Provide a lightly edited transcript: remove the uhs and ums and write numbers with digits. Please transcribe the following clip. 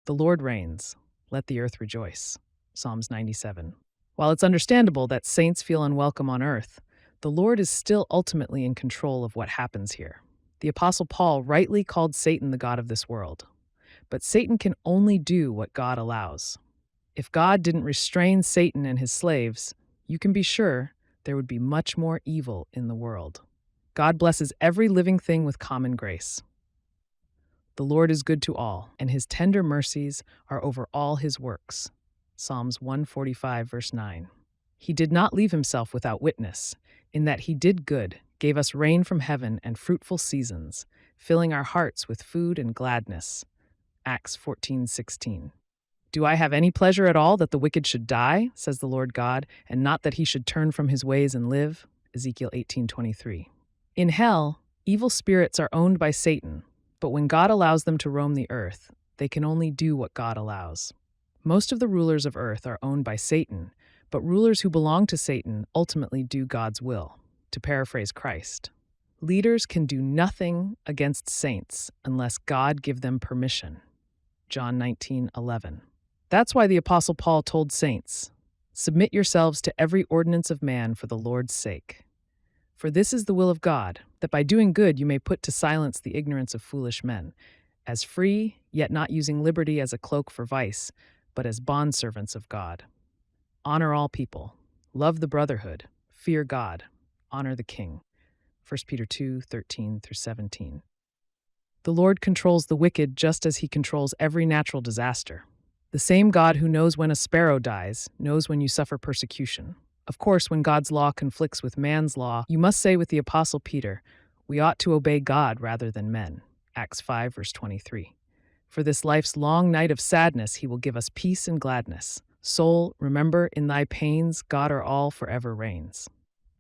The Lord reigns. Let the earth rejoice. Psalms 97. While it's understandable that saints feel unwelcome on earth, the Lord is still ultimately in control of what happens here. The Apostle Paul rightly called Satan the god of this world. But Satan can only do what God allows. If God didn't restrain Satan and his slaves, you can be sure there would be much more evil in the world. God blesses every living thing with common grace. The Lord is good to all, and his tender mercies are over all his works. Psalms 145, verse 9. He did not leave himself without witness, in that he did good, gave us rain from heaven and fruitful seasons, filling our hearts with food and gladness. Acts 14:16. Do I have any pleasure at all that the wicked should die, says the Lord God, and not that he should turn from his ways and live? Ezekiel 18:23. In hell, evil spirits are owned by Satan, but when God allows them to roam the earth, they can only do what God allows. Most of the rulers of earth are owned by Satan, but rulers who belong to Satan ultimately do God's will. To paraphrase Christ, leaders can do nothing against saints unless God give them permission. John 19:11. That's why the Apostle Paul told saints, "Submit yourselves to every ordinance of man for the Lord's sake. For this is the will of God, that by doing good you may put to silence the ignorance of foolish men, as free, yet not using liberty as a cloak for vice, but as bondservants of God. Honor all people, love the brotherhood, fear God, honor the king." 1 Peter 2:13-17. The Lord controls the wicked just as he controls every natural disaster. The same God who knows when a sparrow dies knows when you suffer persecution. Of course, when God's law conflicts with man's law, you must say with the Apostle Peter, "We ought to obey God rather than men." Acts 5, verse 23. For this life's long night of sadness, he will give us peace and gladness. Soul, remember, in thy pains, God our all forever reigns.